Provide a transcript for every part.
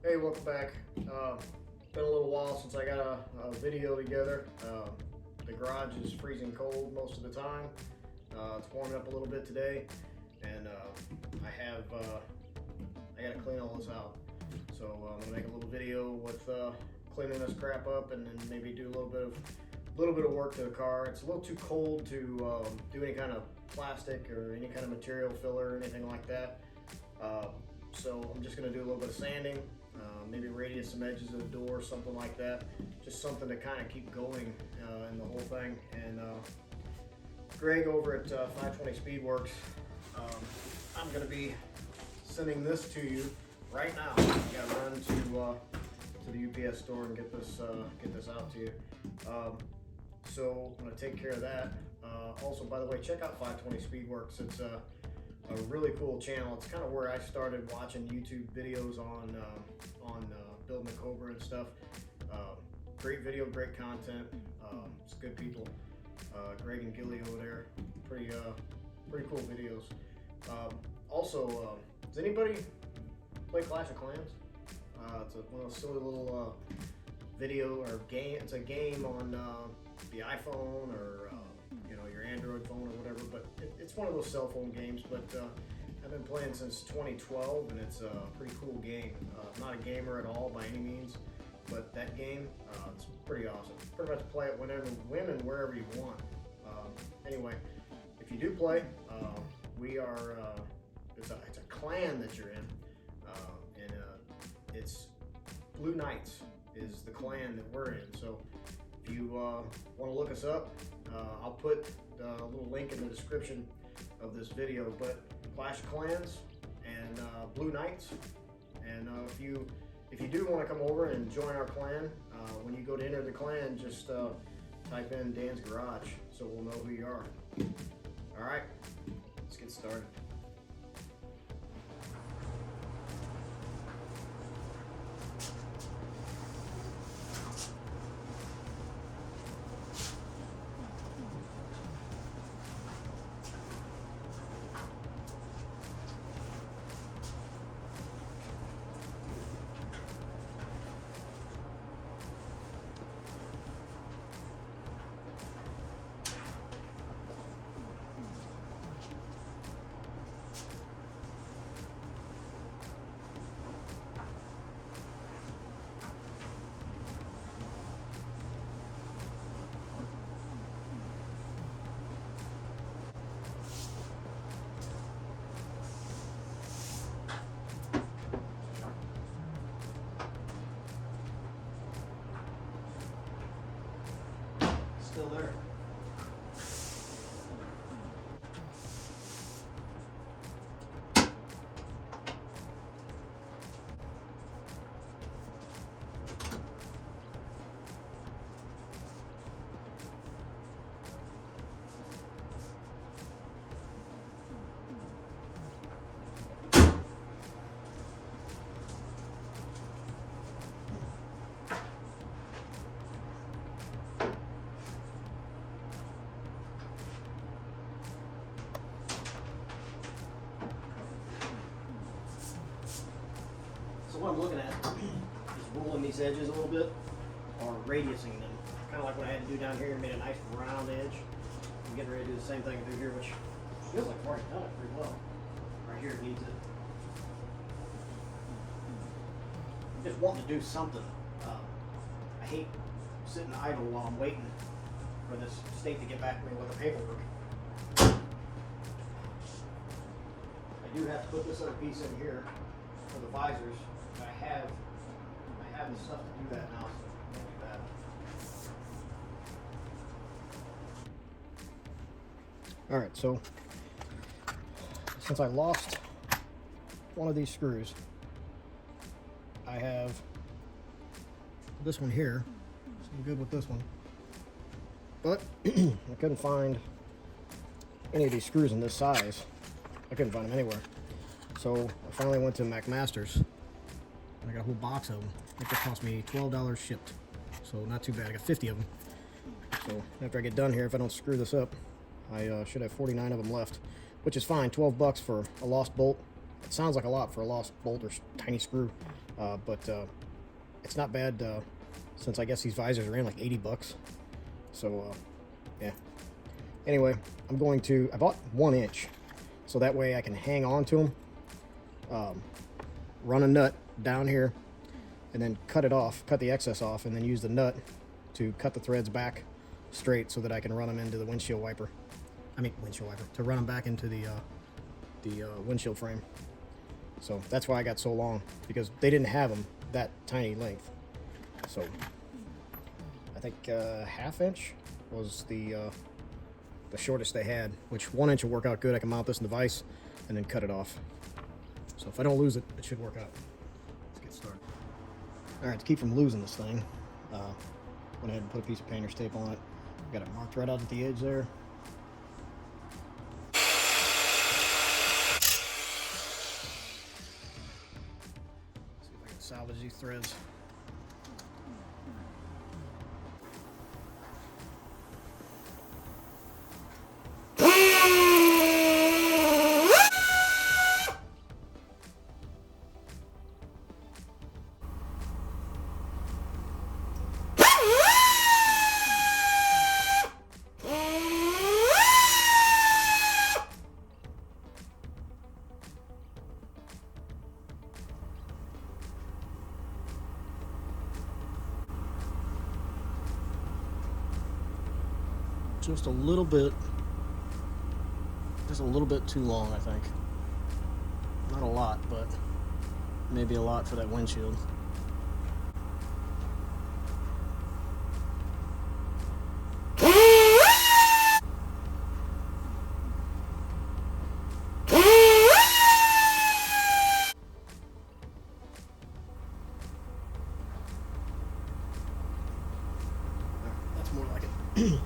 Hey, welcome back. Been a little while since I got a video together. The garage is freezing cold most of the time. It's warming up a little bit today, and I gotta clean all this out. So I'm gonna make a little video with cleaning this crap up, and then maybe do a little bit of work to the car. It's a little too cold to do any kind of plastic or any kind of material filler or anything like that. So I'm just gonna do a little bit of sanding, maybe radius some edges of the door, something like that. Just something to kind of keep going in the whole thing. And Greg over at 520 Speedworks, I'm gonna be sending this to you right now. I gotta run to the UPS store and get this out to you. So I'm gonna take care of that. Also, by the way, check out 520 Speedworks. It's a really cool channel. It's kind of where I started watching YouTube videos on building the Cobra and stuff. Great video, great content. It's good people. Greg and Gilly over there, pretty cool videos. Also, does anybody play Clash of Clans? It's one of those silly little video or game. It's a game on the iPhone or your Android phone or whatever, but it's one of those cell phone games. But I've been playing since 2012, and it's a pretty cool game. I'm not a gamer at all by any means, but that game, it's pretty awesome. Pretty much play it when and wherever you want. Anyway, if you do play, we are. It's a clan that you're in, and it's Blue Knights is the clan that we're in. So if you want to look us up, I'll put a little link in the description of this video. But Clash of Clans and Blue Knights, and if you do want to come over and join our clan, when you go to enter the clan, just type in Dan's Garage, so we'll know who you are. All right, let's get started. Still there. So what I'm looking at is rolling these edges a little bit, or radiusing them. Kind of like what I had to do down here, made a nice round edge. I'm getting ready to do the same thing through here, which feels like I've already done it pretty well. Right here it needs it. Just wanting to do something. I hate sitting idle while I'm waiting for this state to get back to me with the paperwork. I do have to put this other piece in here for the visors. I have the stuff to do that now, so I can't do that. Alright, so since I lost one of these screws, I have this one here, so I'm good with this one. But I couldn't find any of these screws in this size. I couldn't find them anywhere. So I finally went to McMaster's. I got a whole box of them. I think it cost me $12 shipped. So not too bad. I got 50 of them. So after I get done here, if I don't screw this up, I should have 49 of them left, which is fine. 12 bucks for a lost bolt. It sounds like a lot for a lost bolt or tiny screw, but it's not bad since I guess these visors ran like 80 bucks. So yeah. Anyway, I bought 1 inch, so that way I can hang on to them, run a nut down here, and then cut the excess off, and then use the nut to cut the threads back straight so that I can run them into the windshield wiper. To run them back into the windshield frame. So that's why I got so long, because they didn't have them that tiny length. So I think 1/2 inch was the shortest they had, which 1 inch will work out good. I can mount this in the vise and then cut it off. So if I don't lose it, it should work out. Let's get started. All right, to keep from losing this thing, went ahead and put a piece of painter's tape on it. Got it marked right out at the edge there. See if I can salvage these threads. Just a little bit too long, I think. Not a lot, but maybe a lot for that windshield. That's more like it.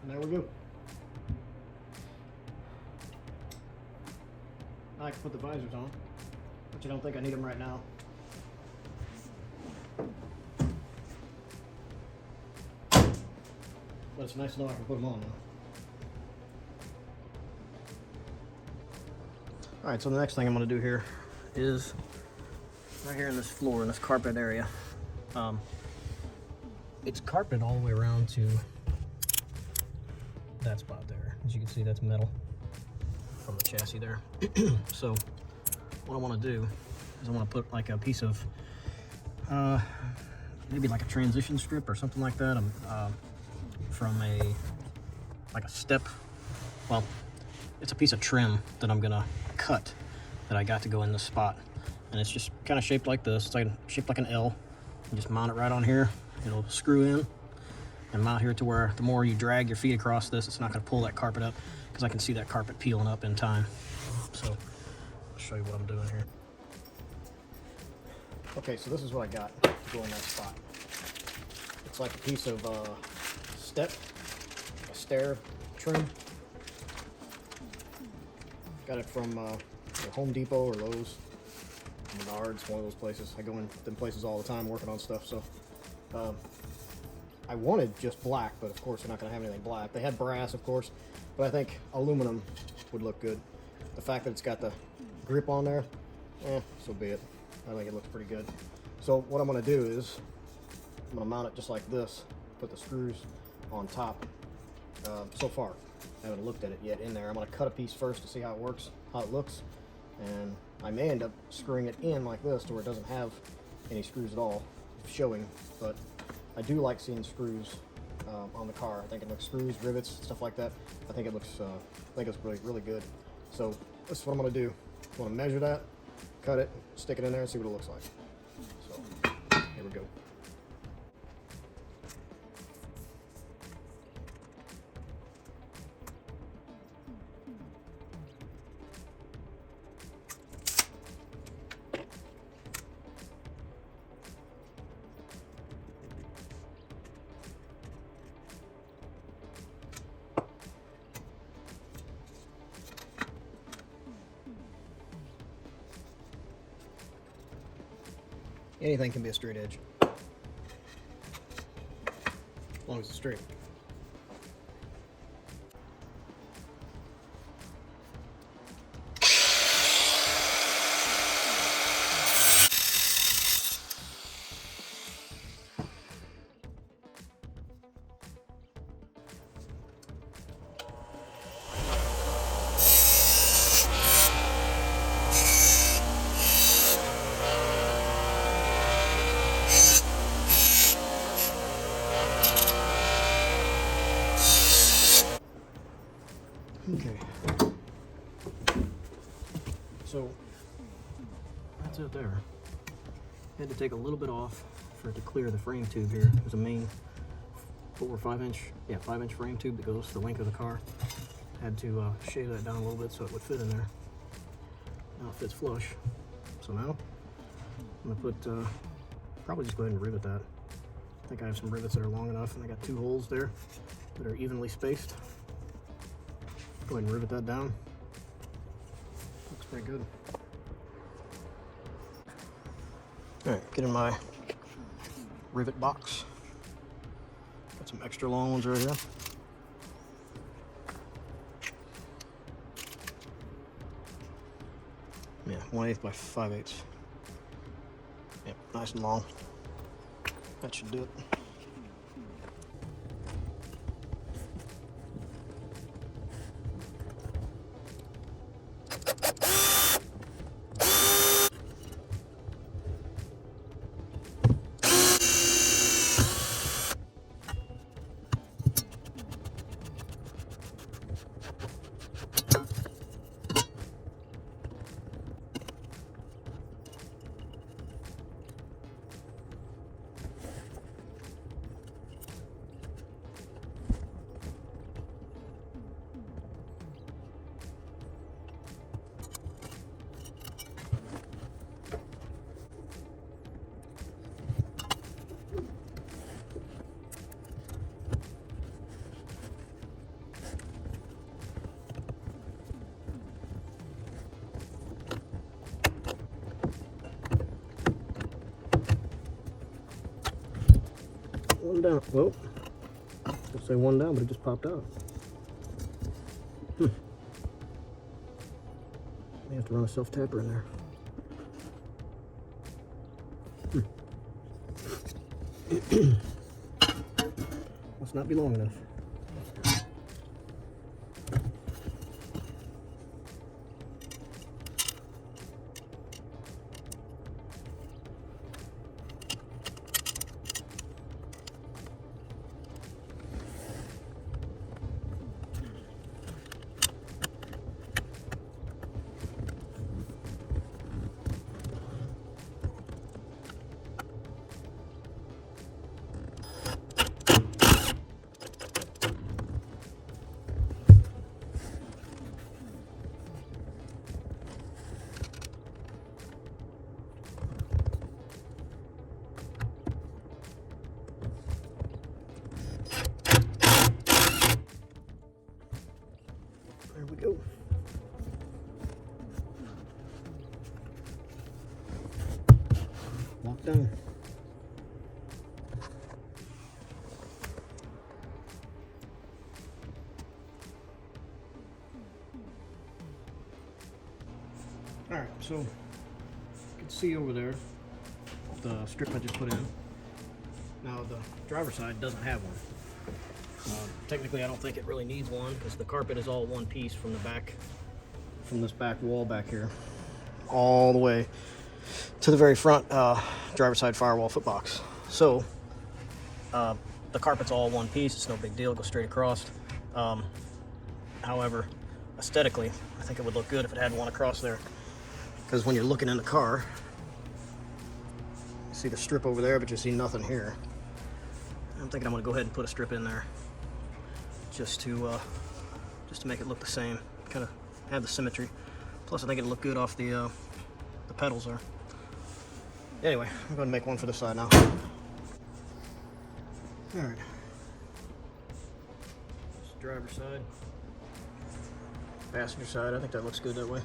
And there we go. Now I can put the visors on, which I don't think I need them right now. But it's nice to know I can put them on now. Alright, so the next thing I'm going to do here is right here in this floor, in this carpet area. It's carpet all the way around to that spot there. As you can see, that's metal from the chassis there. So what I want to do is I want to put like a piece of maybe like a transition strip or something like that from a step. Well, it's a piece of trim that I'm gonna cut that I got to go in this spot. and it's just kind of shaped like this. It's like shaped like an L. You just mount it right on here. It'll screw in and mount here to where the more you drag your feet across this, it's not going to pull that carpet up, because I can see that carpet peeling up in time. So I'll show you what I'm doing here. Okay, so this is what I got to go in that spot. It's like a piece of stair trim. Got it from Home Depot or Lowe's, Menards, one of those places. I go in them places all the time working on stuff. So I wanted just black, but of course they're not going to have anything black. They had brass, of course, but I think aluminum would look good. The fact that it's got the grip on there, so be it. I think it looks pretty good. So what I'm going to do is I'm going to mount it just like this, put the screws on top. So far, I haven't looked at it yet in there. I'm going to cut a piece first to see how it works, how it looks, and I may end up screwing it in like this to where it doesn't have any screws at all showing, but I do like seeing screws on the car. I think it looks, screws, rivets, stuff like that. I think it looks really, really good. So this is what I'm going to do. I'm going to measure that, cut it, stick it in there, and see what it looks like. So here we go. Anything can be a straight edge, as long as it's straight. Okay, so that's it there. Had to take a little bit off for it to clear the frame tube here. There's a main 4 or 5 inch, 5 inch frame tube that goes the length of the car. Had to shave that down a little bit so it would fit in there. Now it fits flush. So now I'm gonna put, probably just go ahead and rivet that. I think I have some rivets that are long enough, and I got 2 holes there that are evenly spaced. Go ahead and rivet that down. Looks pretty good. All right, get in my rivet box. Got some extra long ones right here. Yeah, 1/8 by 5/8. Yep, nice and long. That should do it. One down. Well, I'll say one down, but it just popped out. May have to run a self-tapper in there. Must not be long enough. Lock down. Alright, so you can see over there the strip I just put in. Now the driver's side doesn't have one. Technically I don't think it really needs one because the carpet is all one piece from the back, from this back wall back here, all the way to the very front driver's side firewall footbox. So the carpet's all one piece, it's no big deal, it goes straight across. However, aesthetically, I think it would look good if it had one across there. Because when you're looking in the car, you see the strip over there, but you see nothing here. I'm thinking I'm gonna go ahead and put a strip in there, just to make it look the same, kind of have the symmetry. Plus, I think it'll look good off the pedals there. Anyway, I'm going to make one for this side now. All right. Driver's side, passenger side. I think that looks good that way.